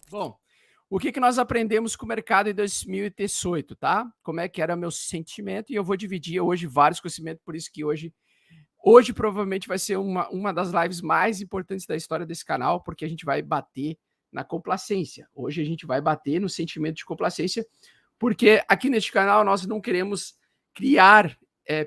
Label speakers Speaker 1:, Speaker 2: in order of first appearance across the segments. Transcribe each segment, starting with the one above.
Speaker 1: Bom, o que nós aprendemos com o mercado em 2018, tá? Como é que era meu sentimento, e eu vou dividir hoje vários conhecimentos, por isso que hoje provavelmente vai ser uma das lives mais importantes da história desse canal, porque a gente vai bater na complacência. Hoje a gente vai bater no sentimento de complacência, porque aqui neste canal nós não queremos criar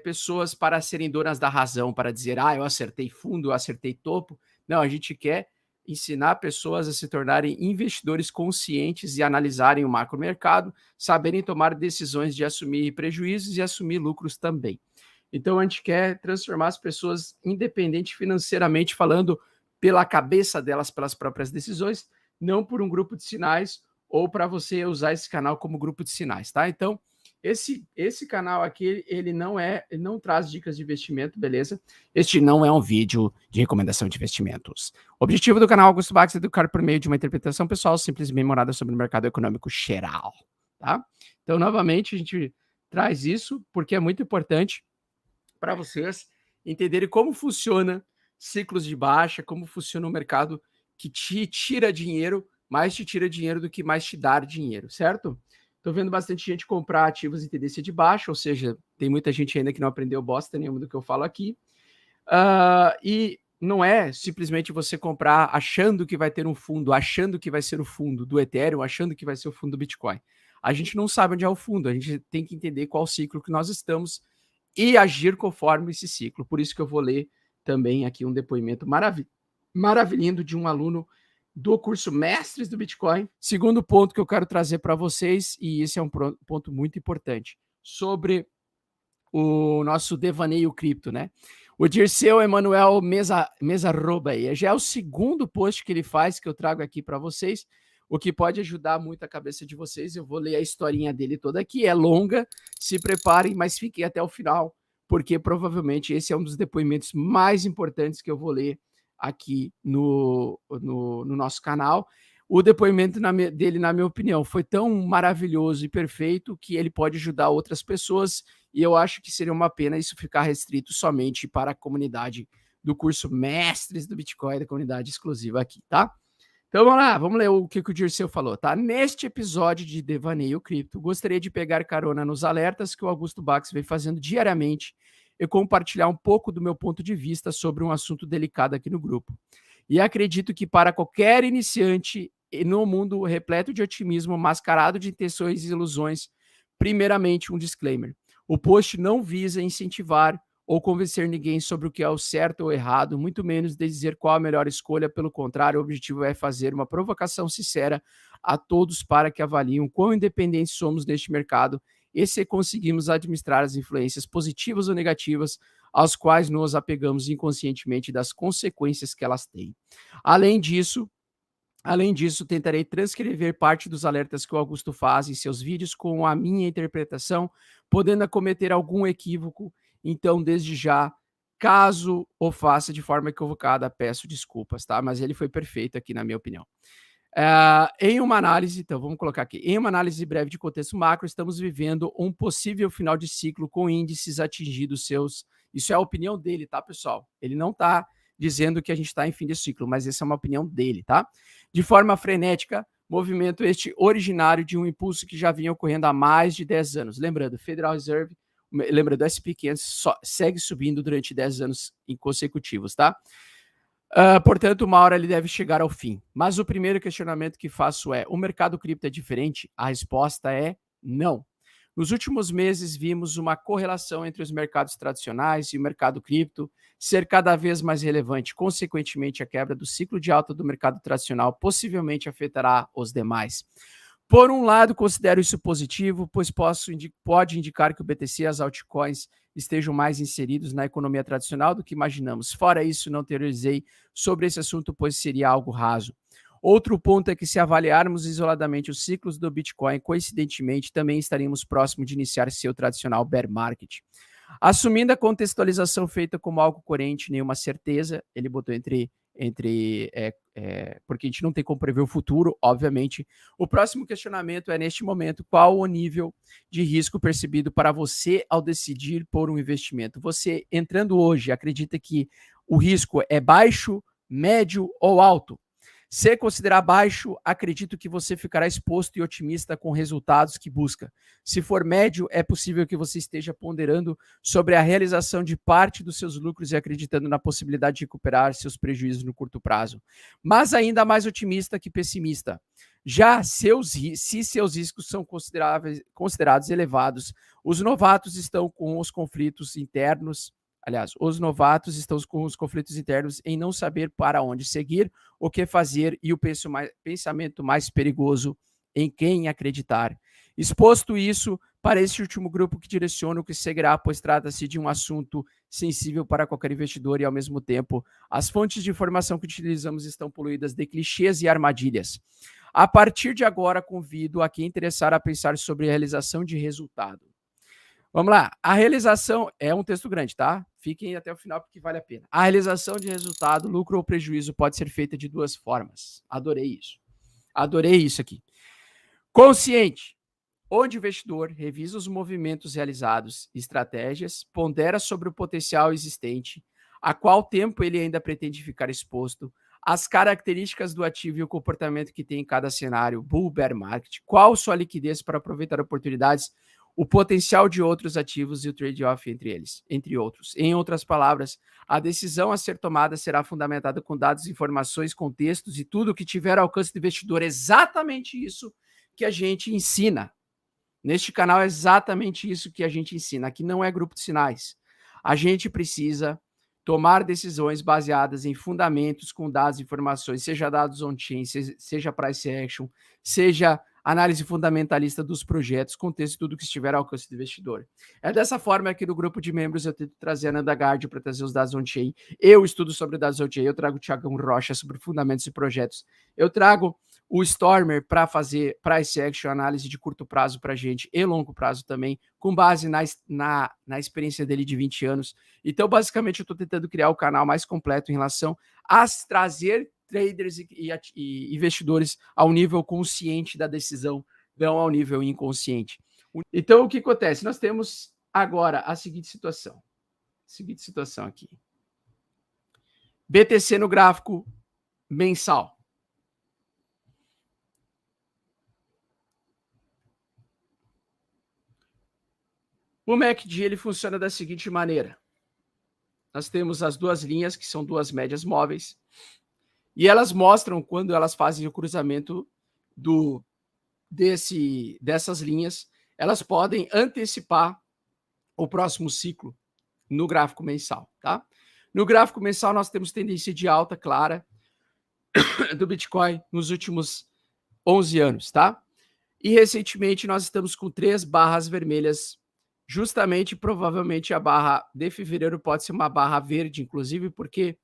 Speaker 1: pessoas para serem donas da razão, para dizer, eu acertei fundo, eu acertei topo. Não, a gente quer ensinar pessoas a se tornarem investidores conscientes e analisarem o macromercado, saberem tomar decisões de assumir prejuízos e assumir lucros também. Então, a gente quer transformar as pessoas independentes financeiramente, falando pela cabeça delas, pelas próprias decisões, não por um grupo de sinais ou para você usar esse canal como grupo de sinais, tá? Então, esse canal aqui, ele não traz dicas de investimento, beleza? Este não é um vídeo de recomendação de investimentos. O objetivo do canal Augusto Bax é educar por meio de uma interpretação pessoal simples e bem-humorada sobre o mercado econômico geral, tá? Então, novamente, a gente traz isso porque é muito importante para vocês entenderem como funciona ciclos de baixa, como funciona o mercado que te tira dinheiro, mais te tira dinheiro do que mais te dar dinheiro, certo? Estou vendo bastante gente comprar ativos em tendência de baixa, ou seja, tem muita gente ainda que não aprendeu bosta nenhuma do que eu falo aqui. E não é simplesmente você comprar achando que vai ter um fundo, achando que vai ser o fundo do Ethereum, achando que vai ser o fundo do Bitcoin. A gente não sabe onde é o fundo, a gente tem que entender qual ciclo que nós estamos e agir conforme esse ciclo. Por isso que eu vou ler também aqui um depoimento maravilhoso de um aluno do curso Mestres do Bitcoin. Segundo ponto que eu quero trazer para vocês, e esse é um ponto muito importante, sobre o nosso devaneio cripto, né? O Dirceu Emanuel Mesarroba aí, já é o segundo post que ele faz, que eu trago aqui para vocês, o que pode ajudar muito a cabeça de vocês. Eu vou ler a historinha dele toda aqui, é longa, se preparem, mas fiquem até o final, porque provavelmente esse é um dos depoimentos mais importantes que eu vou ler aqui no nosso canal. O depoimento dele, na minha opinião, foi tão maravilhoso e perfeito que ele pode ajudar outras pessoas, e eu acho que seria uma pena isso ficar restrito somente para a comunidade do curso Mestres do Bitcoin, da comunidade exclusiva aqui, tá? Então vamos lá, vamos ler o que o Dirceu falou, tá? Neste episódio de Devaneio Cripto, gostaria de pegar carona nos alertas que o Augusto Bax vem fazendo diariamente e compartilhar um pouco do meu ponto de vista sobre um assunto delicado aqui no grupo. E acredito que para qualquer iniciante no mundo repleto de otimismo, mascarado de intenções e ilusões, primeiramente um disclaimer. O post não visa incentivar ou convencer ninguém sobre o que é o certo ou errado, muito menos de dizer qual a melhor escolha. Pelo contrário, o objetivo é fazer uma provocação sincera a todos para que avaliem o quão independentes somos neste mercado e se conseguimos administrar as influências positivas ou negativas aos quais nos apegamos inconscientemente das consequências que elas têm. Além disso, tentarei transcrever parte dos alertas que o Augusto faz em seus vídeos com a minha interpretação, podendo cometer algum equívoco. Então, desde já, caso o faça de forma equivocada, peço desculpas, tá? Mas ele foi perfeito aqui, na minha opinião. Em uma análise, então vamos colocar aqui, em uma análise breve de contexto macro, estamos vivendo um possível final de ciclo com índices atingindo seus... Isso é a opinião dele, tá, pessoal? Ele não está dizendo que a gente está em fim de ciclo, mas essa é uma opinião dele, tá? De forma frenética, movimento este originário de um impulso que já vinha ocorrendo há mais de 10 anos. Lembrando, Federal Reserve, lembrando, o SP500 segue subindo durante 10 anos consecutivos, tá? Portanto, uma hora ele deve chegar ao fim. Mas o primeiro questionamento que faço é: o mercado cripto é diferente? A resposta é não. Nos últimos meses, vimos uma correlação entre os mercados tradicionais e o mercado cripto ser cada vez mais relevante. Consequentemente, a quebra do ciclo de alta do mercado tradicional possivelmente afetará os demais. Por um lado, considero isso positivo, pois pode indicar que o BTC e as altcoins estejam mais inseridos na economia tradicional do que imaginamos. Fora isso, não teorizei sobre esse assunto, pois seria algo raso. Outro ponto é que, se avaliarmos isoladamente os ciclos do Bitcoin, coincidentemente, também estaríamos próximos de iniciar seu tradicional bear market. Assumindo a contextualização feita como algo coerente, nenhuma certeza, ele botou porque a gente não tem como prever o futuro, obviamente. O próximo questionamento é, neste momento, qual o nível de risco percebido para você ao decidir por um investimento? Você, entrando hoje, acredita que o risco é baixo, médio ou alto? Se considerar baixo, acredito que você ficará exposto e otimista com resultados que busca. Se for médio, é possível que você esteja ponderando sobre a realização de parte dos seus lucros e acreditando na possibilidade de recuperar seus prejuízos no curto prazo. Mas ainda mais otimista que pessimista. Já se seus riscos são considerados elevados, os novatos estão com os conflitos internos. Aliás, os novatos estão com os conflitos internos em não saber para onde seguir, o que fazer e o pensamento mais perigoso em quem acreditar. Exposto isso, para este último grupo que direciona o que seguirá, pois trata-se de um assunto sensível para qualquer investidor e, ao mesmo tempo, as fontes de informação que utilizamos estão poluídas de clichês e armadilhas. A partir de agora, convido a quem interessar a pensar sobre a realização de resultado. Vamos lá. A realização é um texto grande, tá? Fiquem até o final porque vale a pena. A realização de resultado, lucro ou prejuízo, pode ser feita de duas formas. Adorei isso. Adorei isso aqui. Consciente, onde o investidor revisa os movimentos realizados, estratégias, pondera sobre o potencial existente, a qual tempo ele ainda pretende ficar exposto, as características do ativo e o comportamento que tem em cada cenário, bull, bear market, qual sua liquidez para aproveitar oportunidades, o potencial de outros ativos e o trade-off entre eles, entre outros. Em outras palavras, a decisão a ser tomada será fundamentada com dados, informações, contextos e tudo que tiver ao alcance do investidor. Exatamente isso que a gente ensina. Neste canal é exatamente isso que a gente ensina. Aqui não é grupo de sinais. A gente precisa tomar decisões baseadas em fundamentos, com dados e informações, seja dados on-chain, seja price action, seja análise fundamentalista dos projetos, contexto e tudo que estiver ao alcance do investidor. É dessa forma que no grupo de membros eu tento trazer a Nanda Gardi para trazer os dados on-chain. Eu estudo sobre dados on-chain, eu trago o Thiagão Rocha sobre fundamentos e projetos. Eu trago o Stormer para fazer price action, análise de curto prazo para a gente e longo prazo também, com base na experiência dele de 20 anos. Então, basicamente, eu estou tentando criar o canal mais completo em relação a trazer traders e investidores ao nível consciente da decisão, não ao nível inconsciente. Então, o que acontece? Nós temos agora a seguinte situação. Seguinte situação aqui. BTC no gráfico mensal. O MACD ele funciona da seguinte maneira. Nós temos as duas linhas, que são duas médias móveis, e elas mostram quando elas fazem o cruzamento dessas linhas, elas podem antecipar o próximo ciclo no gráfico mensal, tá? No gráfico mensal nós temos tendência de alta clara do Bitcoin nos últimos 11 anos, tá? E recentemente nós estamos com 3 barras vermelhas, justamente, provavelmente a barra de fevereiro pode ser uma barra verde, inclusive, porque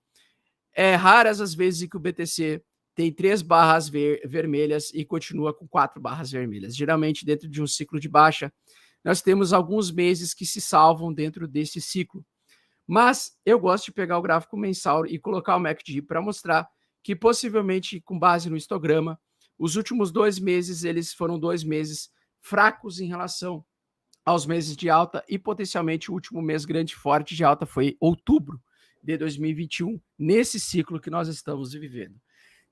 Speaker 1: é raras as vezes em que o BTC tem 3 barras vermelhas e continua com 4 barras vermelhas. Geralmente, dentro de um ciclo de baixa, nós temos alguns meses que se salvam dentro desse ciclo. Mas eu gosto de pegar o gráfico mensal e colocar o MACD para mostrar que, possivelmente, com base no histograma, os últimos 2 meses, eles foram 2 meses fracos em relação aos meses de alta e, potencialmente, o último mês grande e forte de alta foi outubro de 2021, nesse ciclo que nós estamos vivendo.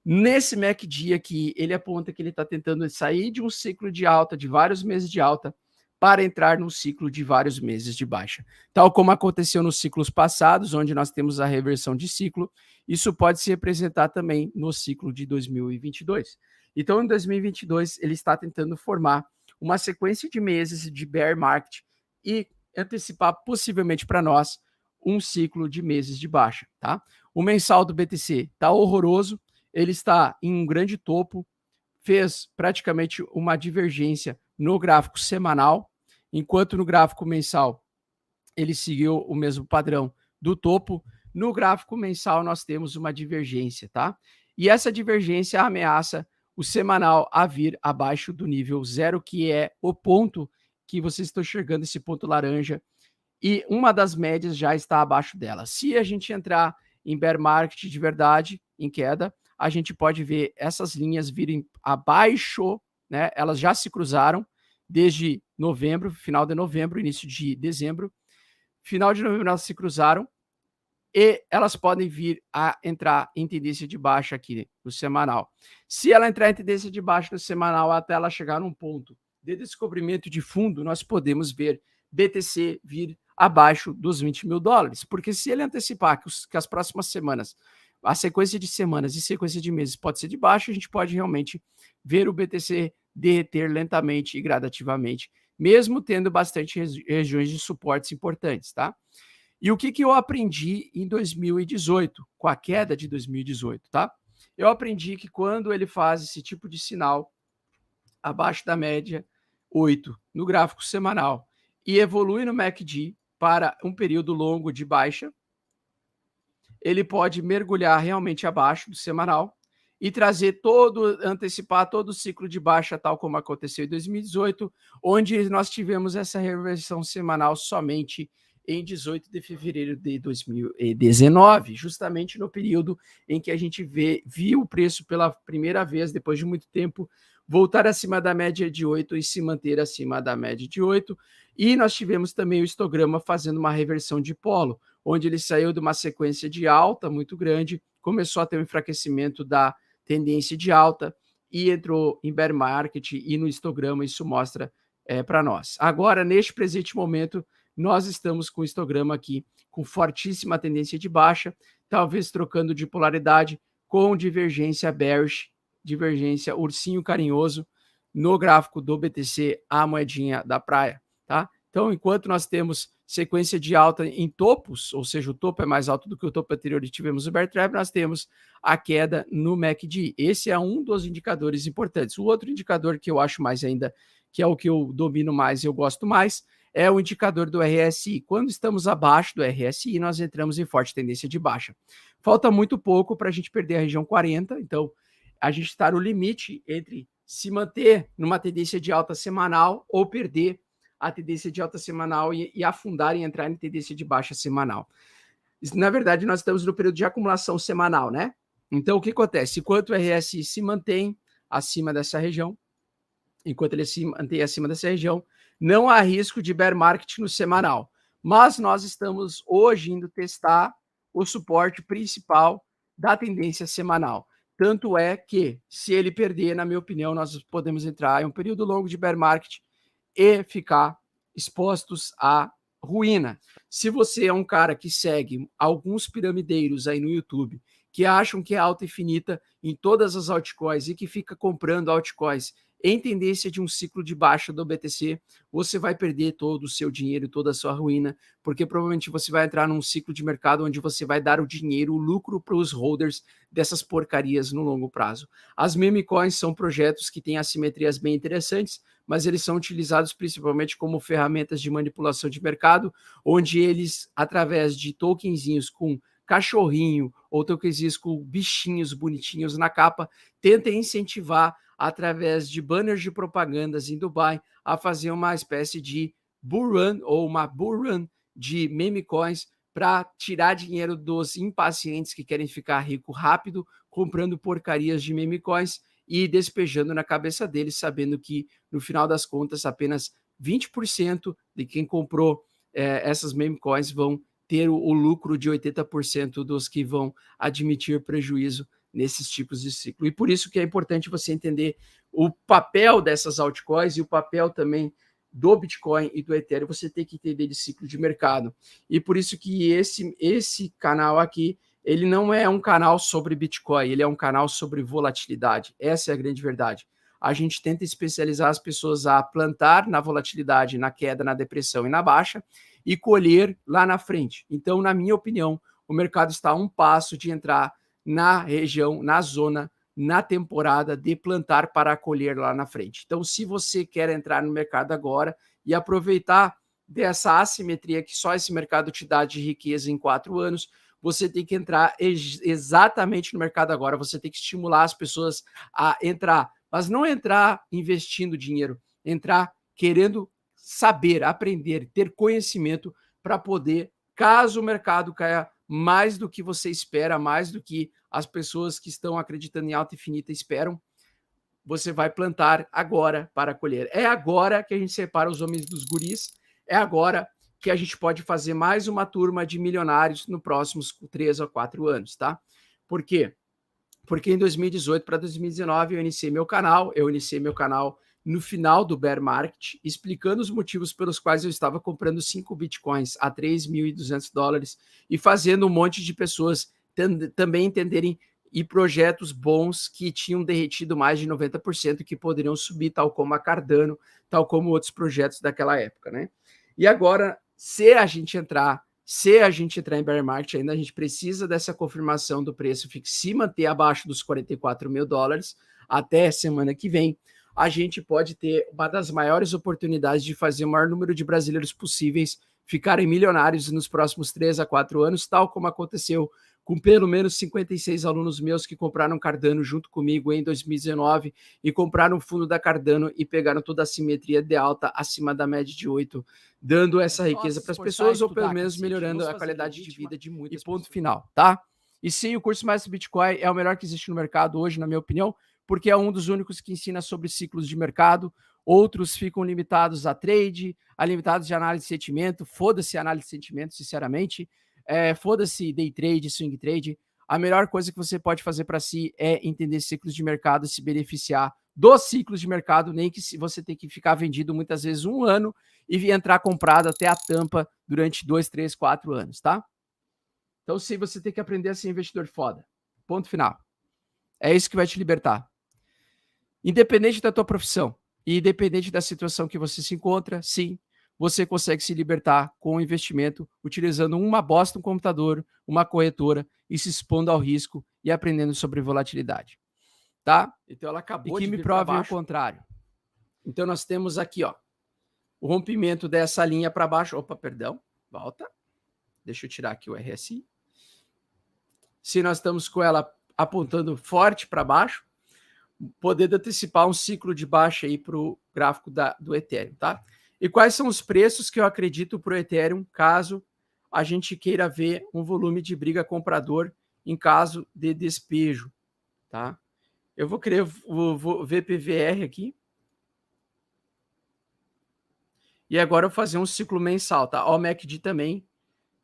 Speaker 1: Nesse MACD aqui, ele aponta que ele está tentando sair de um ciclo de alta, de vários meses de alta, para entrar num ciclo de vários meses de baixa. Tal como aconteceu nos ciclos passados, onde nós temos a reversão de ciclo, isso pode se representar também no ciclo de 2022. Então, em 2022, ele está tentando formar uma sequência de meses de bear market e antecipar possivelmente para nós um ciclo de meses de baixa, tá? O mensal do BTC está horroroso, ele está em um grande topo, fez praticamente uma divergência no gráfico semanal, enquanto no gráfico mensal ele seguiu o mesmo padrão do topo. No gráfico mensal nós temos uma divergência, tá? E essa divergência ameaça o semanal a vir abaixo do nível 0, que é o ponto que vocês estão enxergando, esse ponto laranja, e uma das médias já está abaixo dela. Se a gente entrar em bear market de verdade, em queda, a gente pode ver essas linhas virem abaixo, né? Elas já se cruzaram desde novembro, final de novembro, início de dezembro. Final de novembro elas se cruzaram e elas podem vir a entrar em tendência de baixa aqui no semanal. Se ela entrar em tendência de baixa no semanal até ela chegar num ponto de descobrimento de fundo, nós podemos ver BTC vir abaixo dos 20 mil dólares, porque se ele antecipar que as próximas semanas, a sequência de semanas e sequência de meses pode ser de baixa, a gente pode realmente ver o BTC derreter lentamente e gradativamente, mesmo tendo bastante regiões de suportes importantes, tá? E o que eu aprendi em 2018, com a queda de 2018, tá? Eu aprendi que quando ele faz esse tipo de sinal abaixo da média 8 no gráfico semanal e evolui no MACD para um período longo de baixa, ele pode mergulhar realmente abaixo do semanal e antecipar todo o ciclo de baixa, tal como aconteceu em 2018, onde nós tivemos essa reversão semanal somente em 18 de fevereiro de 2019, justamente no período em que a gente viu o preço pela primeira vez, depois de muito tempo, voltar acima da média de 8 e se manter acima da média de 8. E nós tivemos também o histograma fazendo uma reversão de polo, onde ele saiu de uma sequência de alta muito grande, começou a ter um enfraquecimento da tendência de alta e entrou em bear market, e no histograma isso mostra para nós. Agora, neste presente momento, nós estamos com o histograma aqui com fortíssima tendência de baixa, talvez trocando de polaridade com divergência bearish, divergência ursinho carinhoso no gráfico do BTC, a moedinha da praia, tá? Então, enquanto nós temos sequência de alta em topos, ou seja, o topo é mais alto do que o topo anterior e tivemos o bear trap, nós temos a queda no MACD. Esse é um dos indicadores importantes. O outro indicador que eu acho mais ainda, que é o que eu domino mais e eu gosto mais, é o indicador do RSI. Quando estamos abaixo do RSI, nós entramos em forte tendência de baixa. Falta muito pouco para a gente perder a região 40, então a gente está no limite entre se manter numa tendência de alta semanal ou perder a tendência de alta semanal e afundar e entrar em tendência de baixa semanal. Na verdade, nós estamos no período de acumulação semanal, né? Então, o que acontece? Enquanto o RSI se mantém acima dessa região, enquanto ele se mantém acima dessa região, não há risco de bear market no semanal. Mas nós estamos hoje indo testar o suporte principal da tendência semanal. Tanto é que, se ele perder, na minha opinião, nós podemos entrar em um período longo de bear market e ficar expostos à ruína. Se você é um cara que segue alguns piramideiros aí no YouTube que acham que é alta infinita em todas as altcoins e que fica comprando altcoins em tendência de um ciclo de baixa do BTC, você vai perder todo o seu dinheiro, toda a sua ruína, porque provavelmente você vai entrar num ciclo de mercado onde você vai dar o dinheiro, o lucro para os holders dessas porcarias no longo prazo. As meme coins são projetos que têm assimetrias bem interessantes, mas eles são utilizados principalmente como ferramentas de manipulação de mercado, onde eles, através de tokenzinhos com cachorrinho ou tokenzinhos com bichinhos bonitinhos na capa, tentam incentivar, através de banners de propagandas em Dubai, a fazer uma espécie de bull run ou uma bull run de meme coins para tirar dinheiro dos impacientes que querem ficar rico rápido, comprando porcarias de meme coins e despejando na cabeça deles, sabendo que, no final das contas, apenas 20% de quem comprou essas meme coins vão ter o lucro de 80% dos que vão admitir prejuízo nesses tipos de ciclo. E por isso que é importante você entender o papel dessas altcoins e o papel também do Bitcoin e do Ethereum. Você tem que entender de ciclo de mercado. E por isso que esse canal aqui, ele não é um canal sobre Bitcoin, ele é um canal sobre volatilidade. Essa é a grande verdade. A gente tenta especializar as pessoas a plantar na volatilidade, na queda, na depressão e na baixa, e colher lá na frente. Então, na minha opinião, o mercado está a um passo de entrar na região, na zona, na temporada de plantar para colher lá na frente. Então, se você quer entrar no mercado agora e aproveitar dessa assimetria que só esse mercado te dá de riqueza em 4 anos, você tem que entrar exatamente no mercado agora. Você tem que estimular as pessoas a entrar, mas não entrar investindo dinheiro, entrar querendo saber, aprender, ter conhecimento para poder, caso o mercado caia mais do que você espera, mais do que as pessoas que estão acreditando em alta infinita esperam, você vai plantar agora para colher. É agora que a gente separa os homens dos guris, é agora que a gente pode fazer mais uma turma de milionários nos próximos 3 a 4 anos, tá? Por quê? Porque em 2018 para 2019 eu iniciei meu canal no final do bear market, explicando os motivos pelos quais eu estava comprando 5 bitcoins a $3.200 e fazendo um monte de pessoas também entenderem e projetos bons que tinham derretido mais de 90% que poderiam subir, tal como a Cardano, tal como outros projetos daquela época, né? E agora, se a gente entrar em bear market ainda, a gente precisa dessa confirmação do preço se manter abaixo dos $44.000 até semana que vem. A gente pode ter uma das maiores oportunidades de fazer o maior número de brasileiros possíveis ficarem milionários nos próximos 3 a 4 anos, tal como aconteceu com pelo menos 56 alunos meus que compraram Cardano junto comigo em 2019 e compraram o fundo da Cardano e pegaram toda a simetria de alta acima da média de 8, dando essa riqueza para as pessoas ou pelo menos melhorando a qualidade de vida de muitas pessoas. E ponto final, tá? E sim, o curso Mestre Bitcoin é o melhor que existe no mercado hoje, na minha opinião, porque é um dos únicos que ensina sobre ciclos de mercado. Outros ficam limitados a trade, limitados de análise de sentimento. Foda-se análise de sentimento, sinceramente. Foda-se day trade, swing trade. A melhor coisa que você pode fazer para si é entender ciclos de mercado e se beneficiar dos ciclos de mercado, nem que você tem que ficar vendido muitas vezes 1 ano e entrar comprado até a tampa durante 2, 3, 4 anos, tá? Então, sim, você tem que aprender a ser investidor foda. Ponto final. É isso que vai te libertar. Independente da tua profissão e independente da situação que você se encontra, sim, você consegue se libertar com o investimento utilizando uma bosta, um computador, uma corretora e se expondo ao risco e aprendendo sobre volatilidade, tá? Então ela acabou de vir para baixo. E que me prove o contrário. Então nós temos aqui, ó, o rompimento dessa linha para baixo. Opa, perdão, volta. Deixa eu tirar aqui o RSI. Se nós estamos com ela apontando forte para baixo, poder antecipar um ciclo de baixa aí para o gráfico do Ethereum, tá? E quais são os preços que eu acredito para o Ethereum, caso a gente queira ver um volume de briga comprador em caso de despejo, tá? Eu vou querer o VPVR aqui. E agora eu vou fazer um ciclo mensal, tá? Ó, o MACD também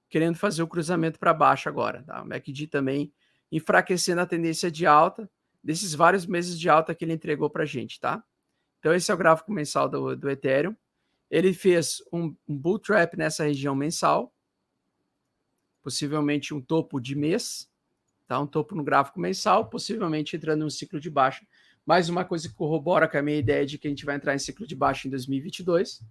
Speaker 1: querendo fazer o cruzamento para baixo agora, tá? O MACD também enfraquecendo a tendência de alta desses vários meses de alta que ele entregou para a gente, tá? Então esse é o gráfico mensal do Ethereum. Ele fez um bull trap nessa região mensal, possivelmente um topo de mês, tá? Um topo no gráfico mensal, possivelmente entrando em um ciclo de baixa. Mais uma coisa que corrobora com a minha ideia de que a gente vai entrar em ciclo de baixa em 2022.